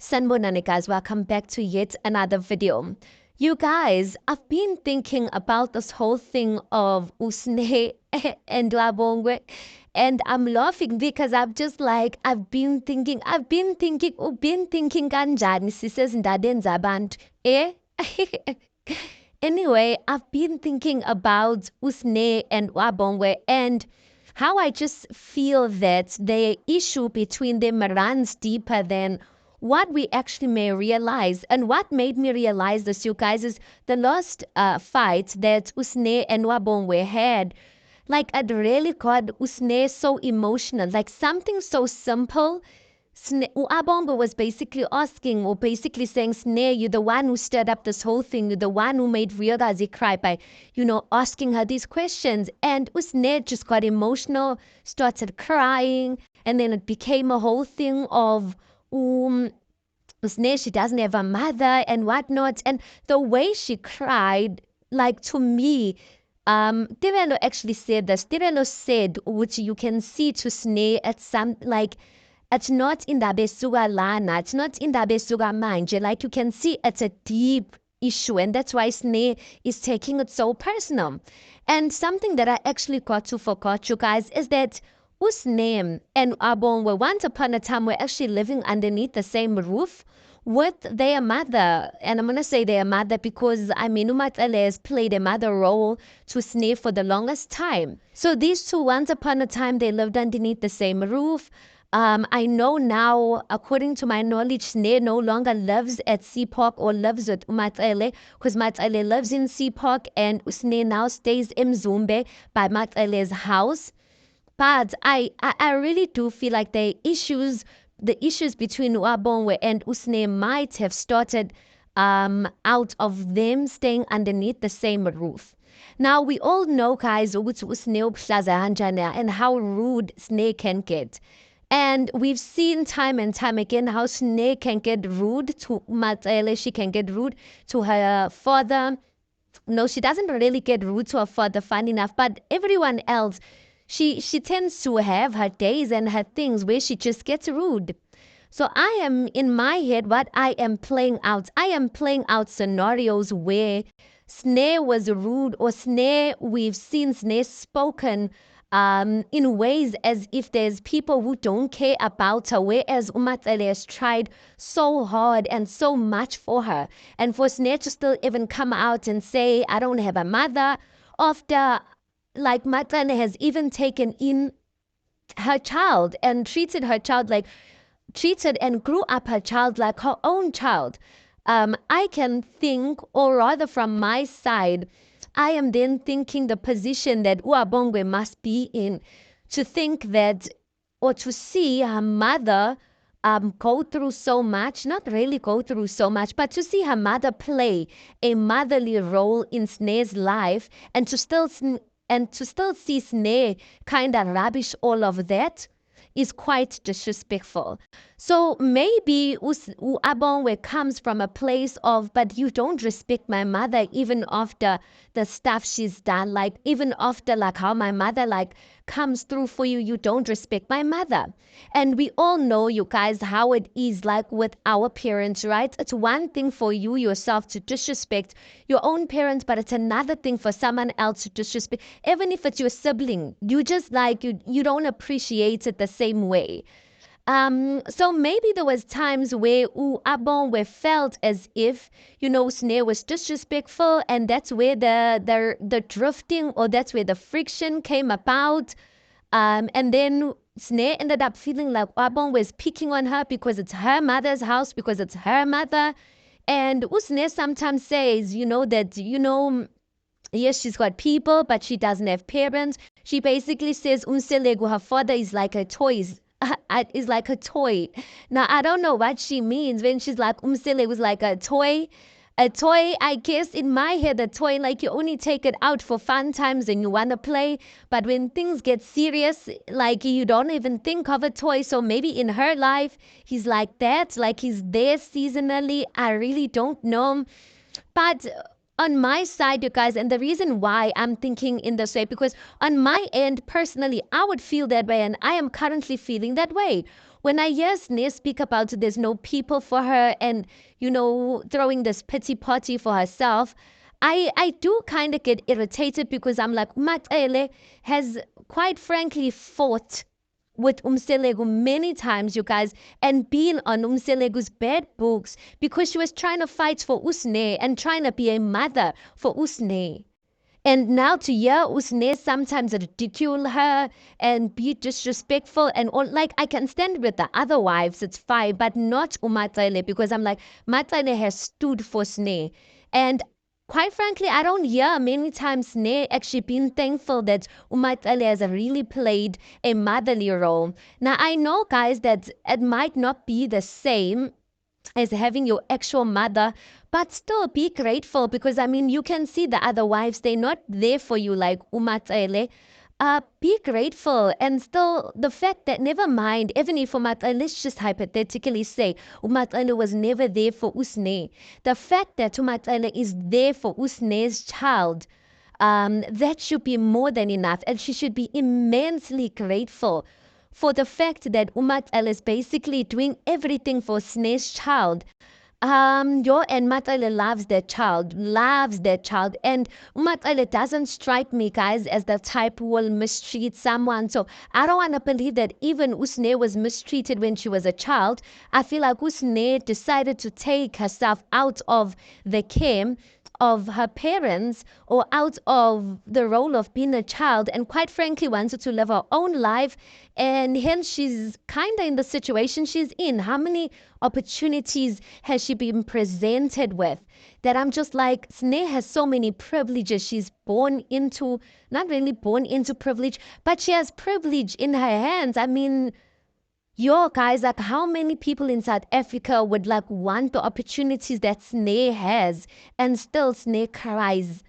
Sanibonani guys, welcome back to yet another video. You guys, I've been thinking about this whole thing of Sne and Dwabongwe, and I'm laughing because I've been thinking kanjani sisezindabeni zabantu. Eh? Anyway, I've been thinking about Usne and Wabongwe and how I just feel that the issue between them runs deeper than what we actually may realize. And what made me realize this, you guys, is the last fight that Usne and Wabongwe had. Like, it really got Usne so emotional. Like, something so simple. Abongo was basically asking or basically saying, Sne, you're the one who stirred up this whole thing. You're the one who made Ryogazi cry by, asking her these questions. And Usne just got emotional, started crying. And then it became a whole thing of, Sne, she doesn't have a mother and whatnot. And the way she cried, like to me, Tirelo actually said this. Tirelo said, which you can see to Sne at some, like, it's not in the besuga lana, it's not in the besuga manje. Like you can see, it's a deep issue, and that's why Sne is taking it so personal. And something that I actually got to forget, you guys, is that Usne and Abon were once upon a time were actually living underneath the same roof with their mother. And I'm going to say their mother because I mean Umatlele has played a mother role to Sne for the longest time. So these two, once upon a time, they lived underneath the same roof. I know now, according to my knowledge, Sne no longer lives at Seapark or lives with Umatlele because Matlele lives in Seapark and Sne now stays in Zumbe by Matlele's house. But I really do feel like the issues between Wabongwe and Usne might have started out of them staying underneath the same roof. Now, we all know, guys, and how rude Sne can get. And we've seen time and time again how Sne can get rude to Matlele. She can get rude to her father. No, she doesn't really get rude to her father, fun enough. But everyone else, she tends to have her days and her things where she just gets rude. So I am, in my head, what I am playing out scenarios where Sne was rude, or Sne, we've seen Sne spoken in ways as if there's people who don't care about her, whereas Umatlele has tried so hard and so much for her. And for Sne to still even come out and say, I don't have a mother, after, like, Matlele has even taken in her child and treated and grew up her child like her own child. I can think, or rather from my side, I am then thinking the position that Uabongwe must be in, to think that, or to see her mother go through so much, not really go through so much, but to see her mother play a motherly role in Sne's life, and to still see Sne kind of rubbish all of that is quite disrespectful. So maybe Abongwe comes from a place of, but you don't respect my mother even after the stuff she's done, like even after like how my mother like comes through for you, you don't respect my mother. And we all know, you guys, how it is like with our parents, right? It's one thing for you yourself to disrespect your own parents, but it's another thing for someone else to disrespect, even if it's your sibling. You just like you don't appreciate it the same way. So maybe there was times where Abongwe felt as if, Sne was disrespectful, and that's where the drifting, or that's where the friction came about. And then Sne ended up feeling like Abongwe was picking on her because it's her mother's house, because it's her mother. And Usne sometimes says, yes, she's got people, but she doesn't have parents. She basically says Unselegu, her father, is like a toy. Is like a toy. Now, I don't know what she means when she's like, Umsele was like a toy. A toy, I guess, in my head, a toy, like you only take it out for fun times and you want to play. But when things get serious, like you don't even think of a toy. So maybe in her life, he's like that, like he's there seasonally. I really don't know. But on my side, you guys, and the reason why I'm thinking in this way, because on my end, personally, I would feel that way, and I am currently feeling that way. when I hear Sne speak about there's no people for her and, throwing this pity party for herself, I do kind of get irritated because I'm like, Umaxele has quite frankly fought with Umselegu many times, you guys, and been on Umselegu's bad books because she was trying to fight for Usne and trying to be a mother for Usne. And now to hear Usne sometimes ridicule her and be disrespectful and all, like I can stand with the other wives, it's fine, but not Umatsele, because I'm like, Matsele has stood for Sne. And quite frankly, I don't hear many times Sne actually being thankful that Umatsele has really played a motherly role. Now I know, guys, that it might not be the same as having your actual mother, but still be grateful, because I mean, you can see the other wives, they're not there for you like Umatsele. Be grateful, and still the fact that, never mind, even if Umatsele, let's just hypothetically say Umatsele was never there for Usne, the fact that Umatsele is there for Usne's child, that should be more than enough, and she should be immensely grateful for the fact that Umatsele is basically doing everything for Sne's child. And Matsele loves that child, and Matsele doesn't strike me, guys, as the type who will mistreat someone. So I don't want to believe that even Usne was mistreated when she was a child. I feel like Usne decided to take herself out of the care of her parents or out of the role of being a child, and quite frankly wanted to live her own life, and hence she's kind of in the situation she's in. How many opportunities has she been presented with that I'm just like, Sne has so many privileges. She's born into, not really born into privilege, but she has privilege in her hands. I mean, yo, guys, like how many people in South Africa would like want the opportunities that Sne has, and still Sne cries?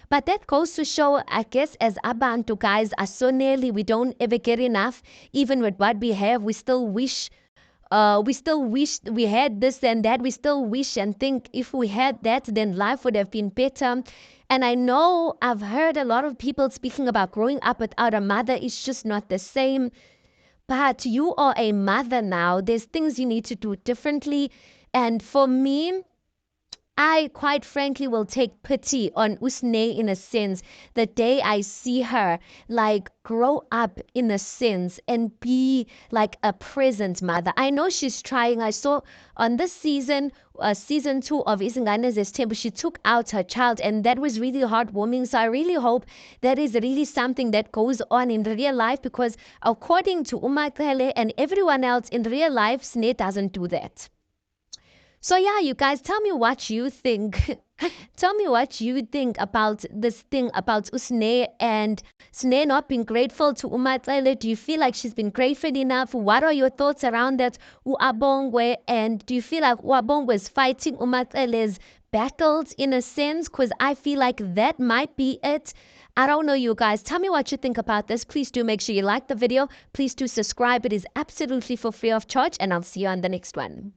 But that goes to show, I guess, as Abantu, guys, are so nearly, we don't ever get enough. Even with what we have, we still wish we had this and that. We still wish and think if we had that, then life would have been better. And I know I've heard a lot of people speaking about growing up without a mother. It's just not the same. But you are a mother now. There's things you need to do differently. And for me, I quite frankly will take pity on Usne in a sense, the day I see her like grow up in a sense and be like a present mother. I know she's trying. I saw on this season, season 2 of Izingane Zesthembu, she took out her child, and that was really heartwarming. So I really hope that is really something that goes on in real life, because according to Umaxele and everyone else in real life, Sne doesn't do that. So yeah, you guys, tell me what you think. Tell me what you think about this thing about Usne and Sne not being grateful to Umatsele. Do you feel like she's been grateful enough? What are your thoughts around that, Uabongwe? And do you feel like Uabongwe is fighting Umatsele's battles in a sense? Because I feel like that might be it. I don't know, you guys. Tell me what you think about this. Please do make sure you like the video. Please do subscribe. It is absolutely for free of charge, and I'll see you on the next one.